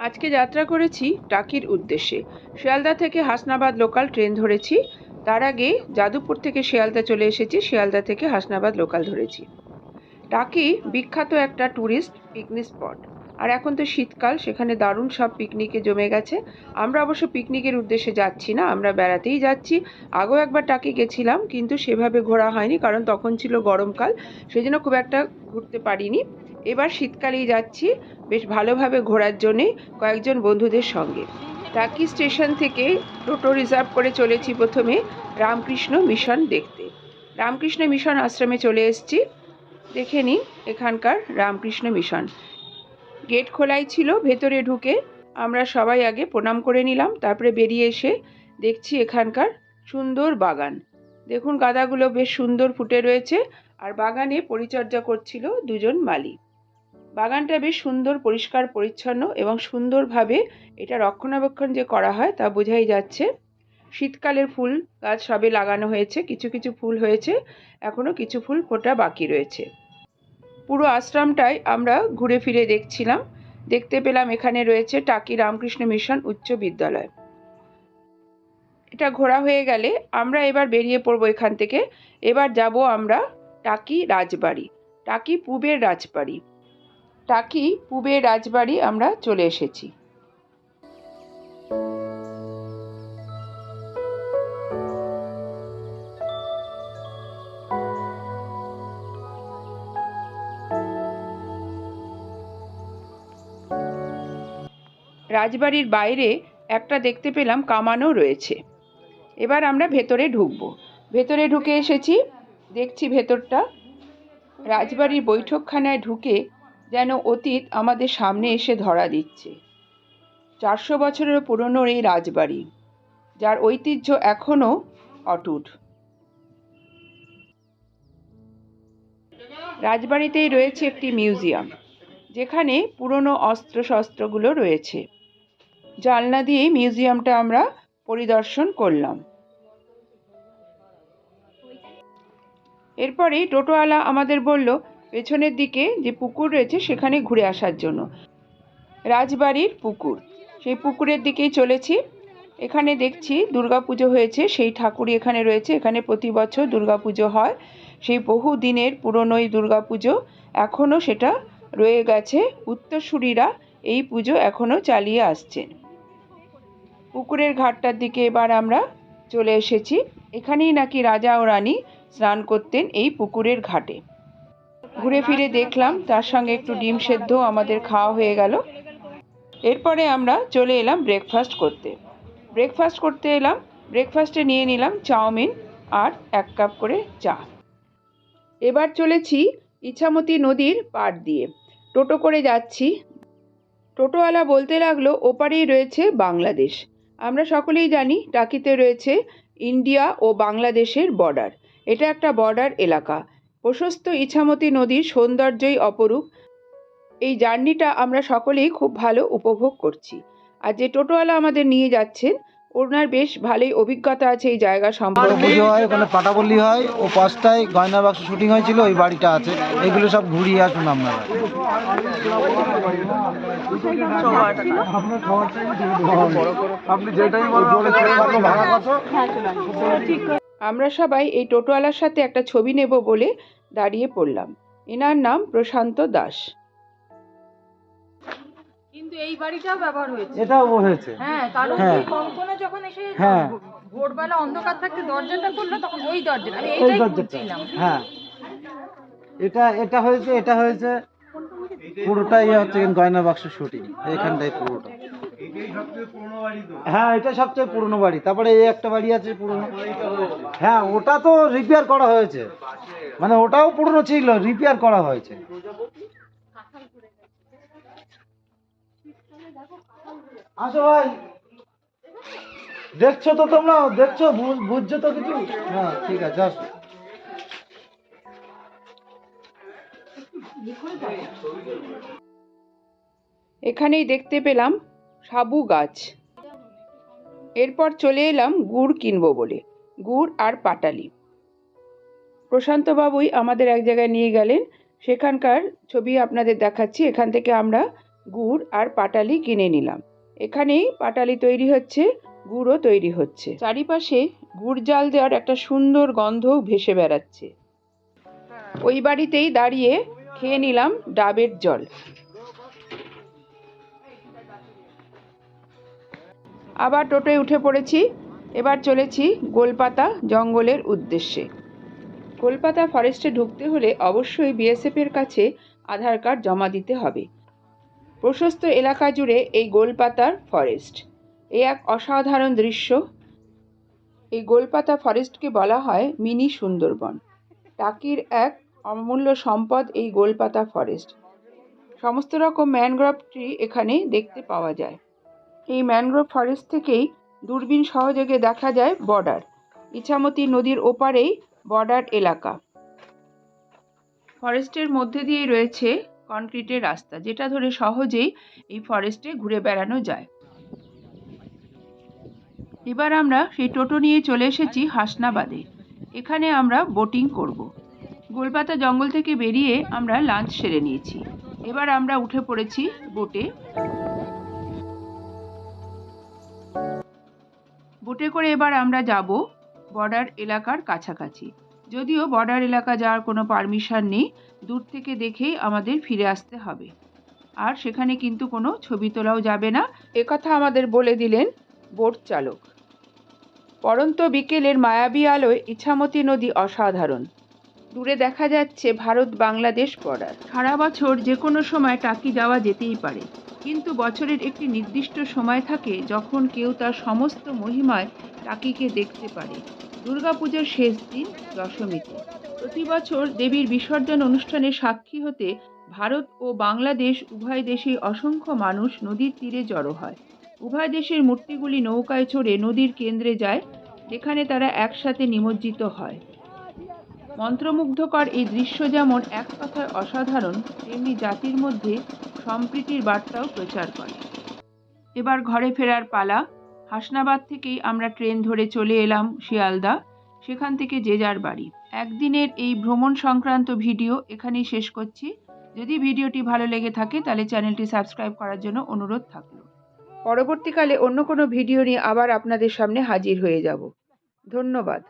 আজকে যাত্রা করেছি টাকির উদ্দেশ্যে। শিয়ালদা থেকে হাসনাবাদ লোকাল ট্রেন ধরেছি। তার আগে যাদবপুর থেকে শিয়ালদা চলে এসেছি, শিয়ালদা থেকে হাসনাবাদ লোকাল ধরেছি। টাকি বিখ্যাত একটা ট্যুরিস্ট পিকনিক স্পট। আর এখন তো শীতকাল, সেখানে দারুণ সব পিকনিকে জমে গেছে। আমরা অবশ্য পিকনিকের উদ্দেশ্যে যাচ্ছি না, আমরা বেড়াতেই যাচ্ছি। আগেও একবার টাকি গেছিলাম, কিন্তু সেভাবে ঘোরা হয়নি, কারণ তখন ছিল গরমকাল, সেজন্য খুব একটা ঘুরতে পারিনি। এবার শীতকালেই যাচ্ছি বেশ ভালোভাবে ঘোরার জন্যে কয়েকজন বন্ধুদের সঙ্গে। টাকি স্টেশন থেকে টোটো রিজার্ভ করে চলেছি প্রথমে রামকৃষ্ণ মিশন দেখতে। রামকৃষ্ণ মিশন আশ্রমে চলে এসেছি। দেখে নিন এখানকার রামকৃষ্ণ মিশন। গেট খোলাই ছিল, ভেতরে ঢুকে আমরা সবাই আগে প্রণাম করে নিলাম, তারপরে বেরিয়ে এসে দেখছি এখানকার সুন্দর বাগান। দেখুন গাঁদাগুলো বেশ সুন্দর ফুটে রয়েছে, আর বাগানে পরিচর্যা করছিল দুজন মালি। বাগানটা বেশ সুন্দর, পরিষ্কার পরিচ্ছন্ন এবং সুন্দরভাবে এটা রক্ষণাবেক্ষণ যে করা হয় তা বোঝাই যাচ্ছে। শীতকালের ফুল গাছ সবে লাগানো হয়েছে, কিছু কিছু ফুল হয়েছে, এখনো কিছু ফুল ফোটা বাকি রয়েছে। পুরো আশ্রমটাই আমরা ঘুরে ফিরে দেখছিলাম। দেখতে পেলাম এখানে রয়েছে টাকি রামকৃষ্ণ মিশন উচ্চ বিদ্যালয়। এটা ঘোরা হয়ে গেলে আমরা এবার বেরিয়ে পড়বো এখান থেকে। এবার যাব আমরা টাকি রাজবাড়ি, টাকি পূবের রাজবাড়ি। টাকি পূবের রাজবাড়ি আমরা চলে এসেছি। রাজবাড়ির বাইরে একটা দেখতে পেলাম কামানও রয়েছে। এবার আমরা ভেতরে ঢুকবো। ভেতরে ঢুকে এসেছি, দেখছি ভেতরটা। রাজবাড়ির বৈঠকখানায় ঢুকে যেন অতীত আমাদের সামনে এসে ধরা দিচ্ছে। 400 বছরেরও পুরনো এই রাজবাড়ি, যার ঐতিহ্য এখনো অটুট। রাজবাড়িতেই রয়েছে একটি মিউজিয়াম, যেখানে পুরনো অস্ত্রশস্ত্রগুলো রয়েছে। জানলা দিয়ে মিউজিয়ামটা আমরা পরিদর্শন করলাম। এরপরেই টোটোওয়ালা আমাদের বলল পেছনের দিকে যে পুকুর রয়েছে সেখানে ঘুরে আসার জন্য। রাজবাড়ির পুকুর, সেই পুকুরের দিকেই চলেছি। এখানে দেখছি দুর্গাপুজো হয়েছে, সেই ঠাকুরই এখানে রয়েছে। এখানে প্রতি বছর দুর্গাপুজো হয়, সেই বহু দিনের পুরনো এই দুর্গাপুজো এখনও সেটা রয়ে গেছে। উত্তরসূরিরা এই পুজো এখনও চালিয়ে আসছেন। পুকুরের ঘাটটার দিকে এবার আমরা চলে এসেছি। এখানেই নাকি রাজা ও রানী স্নান করতেন, এই পুকুরের ঘাটে। ঘুরে ফিরে দেখলাম, তার সঙ্গে একটু ডিম সেদ্ধ আমাদের খাওয়া হয়ে গেল। এরপরে আমরা চলে এলাম ব্রেকফাস্ট করতে। ব্রেকফাস্টে নিয়ে নিলাম চাউমিন আর 1 কাপ করে চা। এবার চলেছি ইছামতি নদীর পাড় দিয়ে, টোটো করে যাচ্ছি। টোটোওয়ালা বলতে লাগলো ওপারেই রয়েছে বাংলাদেশ। আমরা সকলেই জানি টাকিতে রয়েছে ইন্ডিয়া ও বাংলাদেশের বর্ডার। এটা একটা বর্ডার এলাকা। প্রশস্ত ইছামতি নদীর সৌন্দর্যই অপরূপ। এই জার্নিটা আমরা সকলেই খুব ভালো উপভোগ করছি। আর যে টোটোওয়ালা আমাদের নিয়ে যাচ্ছেন, ওনার বেশ ভালোই অভিজ্ঞতা আছে এই জায়গা সম্পর্কে। পুজো হয়, ওখানে পাটাবল্লি হয়, ও পাশটায় গয়না বাক্স শুটিং হয়েছিল, ওই বাড়িটা আছে। এগুলো সব ঘুরিয়ে আসুন আপনারা। আমরা সবাই এই টোটোওয়ালার সাথে একটা ছবি নেব বলে দাঁড়িয়ে পড়লাম। এনার নাম প্রশান্ত দাস। কিন্তু এই বাড়িটাও ব্যবহার হয়েছে। এটাও হয়েছে, হ্যাঁ, কারণ হ্যাঁ। কি কঙ্কনা যখন এসে হ্যাঁ। ভোরবেলা অন্ধকার থাকতে দরজাটা খুললো, তখন ওই দরজাটা আমি এই এইটাই দরজাটা, খুঁজছিলাম। হ্যাঁ। এটা হয়েছে পুরোটাই হচ্ছে গয়না বাক্স শুটিং এখানটাই পুরোটা। হ্যাঁ, এটা সবচেয়ে পুরনো বাড়ি। তারপরে এই একটা বাড়ি আছে পুরনো। হ্যাঁ, ওটা তো রিপেয়ার করা হয়েছে, মানে ওটাও পুরনো ছিল, রিপেয়ার করা হয়েছে। আসো ভাই, দেখছো তো তোমরা, দেখছো, বুঝছো তো কিছু? হ্যাঁ, ঠিক আছে, আসো। এখানেই দেখতে পেলাম সাবু গাছ। এরপর চলে এলাম গুড় কিনবো বলে, গুড় আর পাটালি। প্রশান্তবাবুই আমাদের এক জায়গায় নিয়ে গেলেন, সেখানকার ছবি আপনাদের দেখাচ্ছি। এখান থেকে আমরা গুড় আর পাটালি কিনে নিলাম। এখানেই পাটালি তৈরি হচ্ছে, গুড়ও তৈরি হচ্ছে। চারিপাশে গুড় জাল দেওয়ার একটা সুন্দর গন্ধ ভেসে বেড়াচ্ছে। ওই বাড়িতেই দাঁড়িয়ে খেয়ে নিলাম ডাবের জল। আবার টোটোয় উঠে পড়েছি। এবার চলেছি গোলপাতা জঙ্গলের উদ্দেশ্যে। গোলপাতা ফরেস্টে ঢুকতে হলে অবশ্যই বিএসএফের কাছে আধার কার্ড জমা দিতে হবে। প্রশস্ত এলাকা জুড়ে এই গোলপাতার ফরেস্ট, এ এক অসাধারণ দৃশ্য। এই গোলপাতা ফরেস্টকে বলা হয় মিনি সুন্দরবন। টাকির এক অমূল্য সম্পদ এই গোলপাতা ফরেস্ট। সমস্ত রকম ম্যানগ্রোভ ট্রি এখানে দেখতে পাওয়া যায়। এই ম্যানগ্রোভ ফরেস্ট থেকেই দূরবীন সহযোগে দেখা যায় বর্ডার। ইছামতি নদীর ওপারেই বর্ডার এলাকা। ফরেস্টের মধ্যে দিয়েই রয়েছে কনক্রিটের রাস্তা, যেটা ধরে সহজেই এই ফরেস্টে ঘুরে বেড়ানো যায়। এবার আমরা সেই টোটো নিয়ে চলে এসেছি হাসনাবাদে। এখানে আমরা বোটিং করব। গোলপাতা জঙ্গল থেকে বেরিয়ে আমরা লাঞ্চ সেরে নিয়েছি। এবার আমরা উঠে পড়েছি বোটে। বোটে করে এবার আমরা যাব বর্ডার এলাকার কাছাকাছি। যদিও বর্ডার এলাকা যাওয়ার কোনো পারমিশন নেই, দূর থেকে দেখেই আমাদের ফিরে আসতে হবে। আর সেখানে কিন্তু কোনো ছবি তোলাও যাবে না, একথা আমাদের বলে দিলেন বোট চালক। পড়ন্ত বিকেলের মায়াবী আলোয় ইছামতি নদী অসাধারণ। দূরে দেখা যাচ্ছে ভারত বাংলাদেশ বর্ডার। সারা বছর যে কোনো সময় টাকি যাওয়া যেতেই পারে, কিন্তু বছরের একটি নির্দিষ্ট সময় থাকে যখন কেউ তার সমস্ত মহিমায় টাকিকে দেখতে পারে। দুর্গাপূজার শেষ দিন দশমীতে প্রতি বছর দেবীর বিসর্জন অনুষ্ঠানে সাক্ষী হতে ভারত ও বাংলাদেশ উভয় দেশেই অসংখ্য মানুষ নদীর তীরে জড়ো হয়। উভয় দেশের মূর্তিগুলি নৌকায় চড়ে নদীর কেন্দ্রে যায়, যেখানে তারা একসাথে নিমজ্জিত হয়। মন্ত্রমুগ্ধকর এই দৃশ্য যেমন এক কথায় অসাধারণ, তেমনি জাতির মধ্যে সম্প্রীতির বার্তাও প্রচার করে। এবার ঘরে ফেরার পালা। হাসনাবাদ থেকেই আমরা ট্রেন ধরে চলে এলাম শিয়ালদা, সেখান থেকে যে যার বাড়ি। একদিনের এই ভ্রমণ সংক্রান্ত ভিডিও এখানেই শেষ করছি। যদি ভিডিওটি ভালো লেগে থাকে তাহলে চ্যানেলটি সাবস্ক্রাইব করার জন্য অনুরোধ থাকলো। পরবর্তীকালে অন্য কোনো ভিডিও নিয়ে আবার আপনাদের সামনে হাজির হয়ে যাব। ধন্যবাদ।